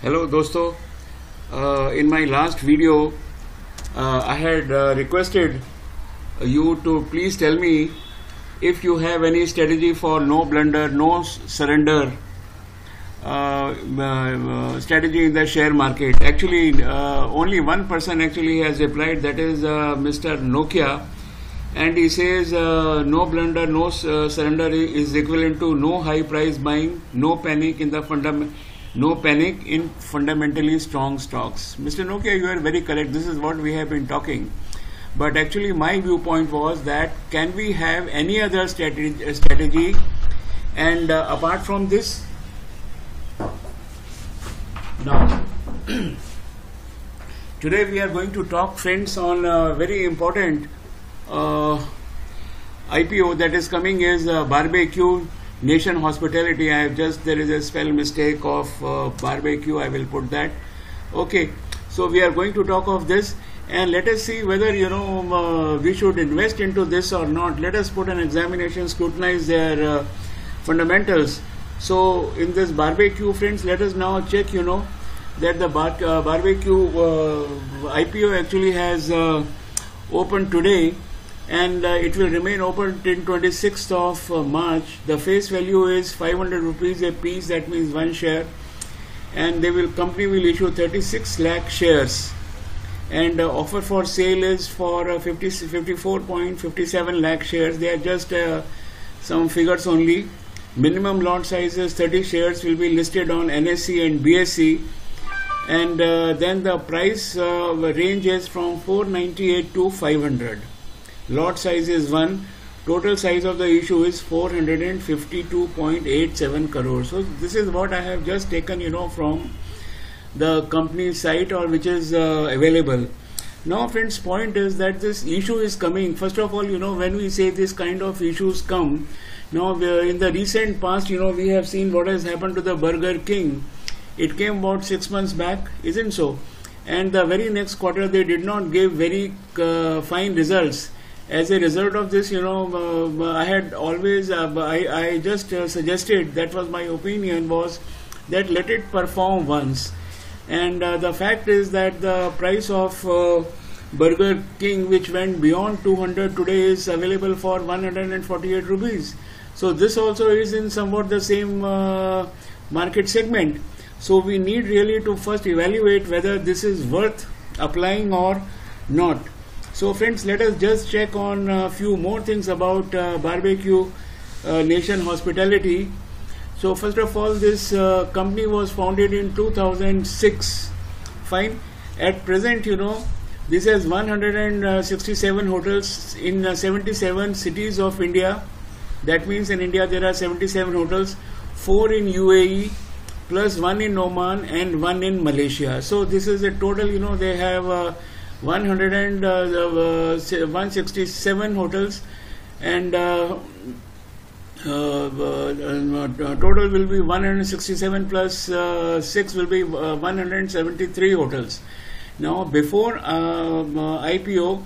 Hello dosto. In my last video I had requested you to please tell me if you have any strategy for no blunder, no surrender strategy in the share market. Actually only one person actually has replied, that is Mr. Nokia, and he says no blunder, no surrender is equivalent to no high price buying, no panic in fundamentally strong stocks. Mr. Nokia, you are very correct. This is what we have been talking. But actually my viewpoint was that can we have any other strategy and apart from this? Now, today we are going to talk, friends, on a very important IPO that is coming, is Barbecue Nation Hospitality. There is a spell mistake of barbecue, I will put that. Okay, so we are going to talk of this, and let us see whether we should invest into this or not. Let us put an examination, scrutinize their fundamentals. So in this barbecue, friends, let us now check that the barbecue IPO actually has opened today, and it will remain open till 26th of March. The face value is 500 rupees a piece, that means one share, and company will issue 36 lakh shares, and offer for sale is for 54.57 lakh shares. They are just some figures only. Minimum lot size is 30 shares, will be listed on NSE and BSE, and then the price range is from 498 to 500. Lot size is 1. Total size of the issue is 452.87 crores. So this is what I have just taken from the company site, or which is available. Now, friends, point is that this issue is coming. First of all, when we say this kind of issues come, now in the recent past, we have seen what has happened to the Burger King. It came about 6 months back, isn't so? And the very next quarter they did not give very fine results. As a result of this, I had always, I just suggested, that was my opinion, was that let it perform once. And the fact is that the price of Burger King, which went beyond 200 today, is available for 148 rupees. So this also is in somewhat the same market segment. So we need really to first evaluate whether this is worth applying or not. So friends, let us just check on a few more things about Barbecue Nation Hospitality. So first of all, this company was founded in 2006. Fine. At present, this has 167 hotels in 77 cities of India. That means in India there are 77 hotels, 4 in UAE, plus 1 in Oman and 1 in Malaysia. So this is a total, they have 167 hotels, and total will be 167 plus 6 will be 173 hotels. Now before IPO,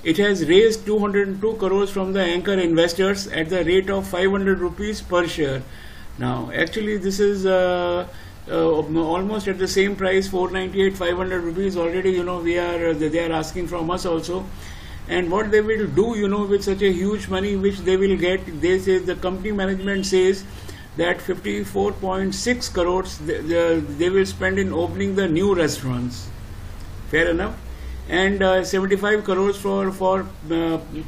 it has raised 202 crores from the anchor investors at the rate of 500 rupees per share. Now actually this is almost at the same price, 498, 500 rupees already. They are asking from us also. And what they will do, with such a huge money which they will get, they say, the company management says that 54.6 crores they will spend in opening the new restaurants. Fair enough. And 75 crores for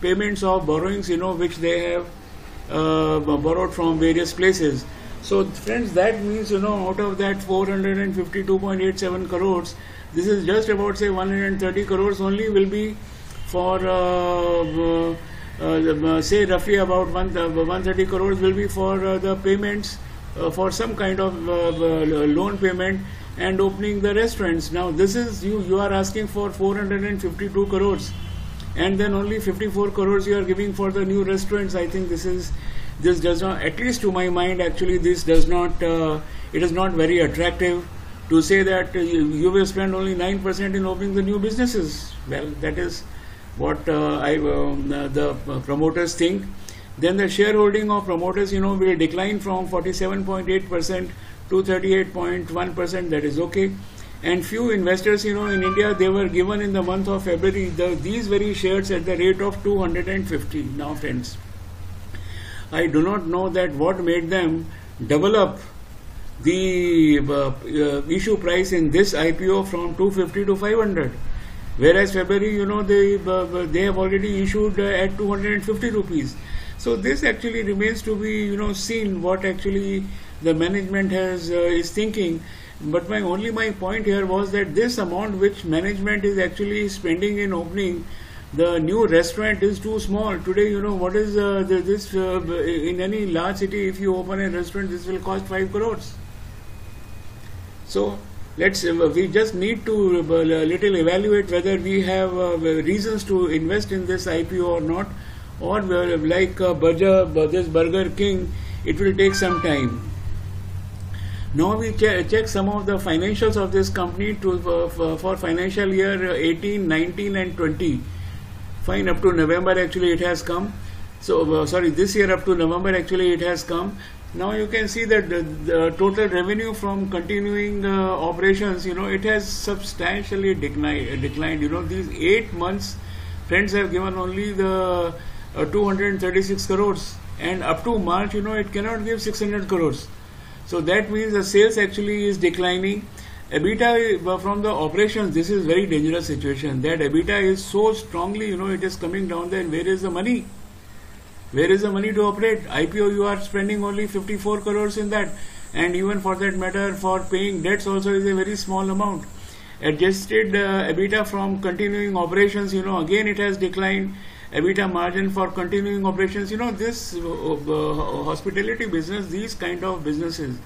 payments of borrowings, which they have borrowed from various places. So friends, that means, out of that 452.87 crores, this is just about, say, 130 crores only will be for, say, roughly about 130 crores will be for the payments for some kind of loan payment and opening the restaurants. Now this is, you are asking for 452 crores, and then only 54 crores you are giving for the new restaurants. I think this does not, at least to my mind, actually this does not, it is not very attractive to say that you will spend only 9% in opening the new businesses. Well, that is what the promoters think. Then the shareholding of promoters, will decline from 47.8% 238.1%, that is okay. And few investors, in India, they were given in the month of February these very shares at the rate of 250. Now friends, I do not know that what made them double up the issue price in this IPO from 250 to 500. Whereas February, they have already issued at 250 rupees. So this actually remains to be, seen what actually the management is thinking. But my point here was that this amount which management is actually spending in opening the new restaurant is too small. Today, what is this in any large city? If you open a restaurant, this will cost 5 crores. So we just need to little evaluate whether we have reasons to invest in this IPO or not, or like this Burger King, it will take some time. Now we check some of the financials of this company for financial year 18, 19 and 20. Fine, up to November actually it has come. So this year up to November actually it has come. Now you can see that the total revenue from continuing operations, it has substantially declined. These 8 months, friends, have given only the 236 crores, and up to March, it cannot give 600 crores. So that means the sales actually is declining. EBITDA from the operations, this is very dangerous situation. That EBITDA is so strongly, it is coming down. Then where is the money? Where is the money to operate? IPO, you are spending only 54 crores in that, and even for that matter, for paying debts also is a very small amount. Adjusted EBITDA from continuing operations, again it has declined. EBITDA margin for continuing operations, this hospitality business, these kind of businesses,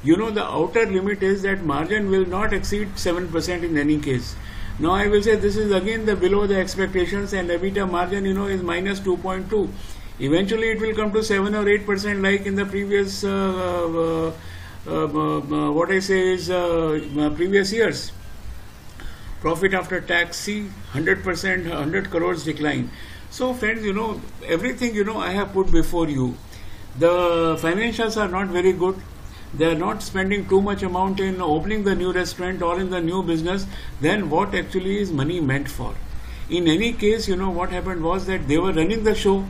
the outer limit is that margin will not exceed 7% in any case. Now I will say this is again below the expectations, and EBITDA margin, is minus 2.2. Eventually it will come to 7 or 8% like in the previous, what I say is previous years. Profit after tax, see 100%, 100 crores decline. So friends, everything, I have put before you. The financials are not very good. They are not spending too much amount in opening the new restaurant or in the new business. Then what actually is money meant for? In any case, what happened was that they were running the show.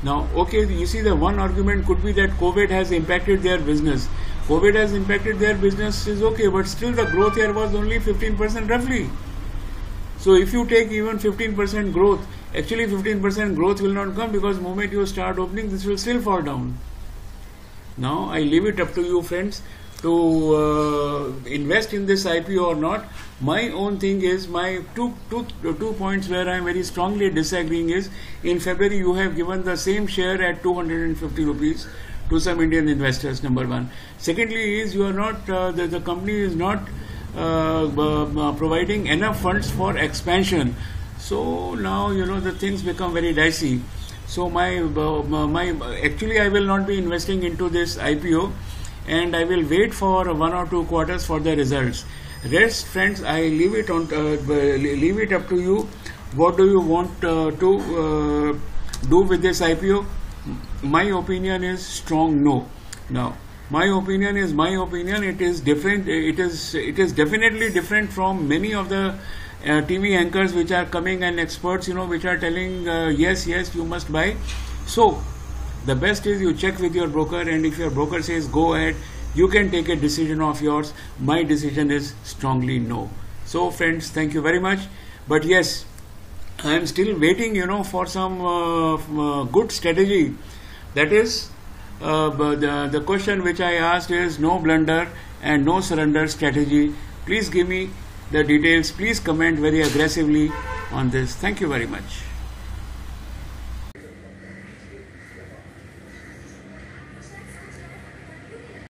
Now, okay, you see, the one argument could be that COVID has impacted their business. COVID has impacted their business is okay, but still the growth here was only 15% roughly. So if you take even 15% growth, actually 15% growth will not come, because the moment you start opening, this will still fall down. Now I leave it up to you, friends, to invest in this IPO or not. My own thing is, my two points where I am very strongly disagreeing is, in February you have given the same share at 250 rupees to some Indian investors, number one. Secondly is, you are not, the company is not providing enough funds for expansion. So now, the things become very dicey. So actually I will not be investing into this IPO, and I will wait for 1 or 2 quarters for the results. Rest, friends, I leave it up to you. What do you want to do with this IPO? My opinion is strong no. Now, my opinion is my opinion. It is different. It is definitely different from many of the TV anchors which are coming, and experts, which are telling yes, you must buy. So the best is you check with your broker, and if your broker says go ahead, you can take a decision of yours. My decision is strongly no. So friends, thank you very much. But yes, I am still waiting, for some good strategy. That is, the question which I asked is no blunder and no surrender strategy. Please give me the details. Please comment very aggressively on this. Thank you very much.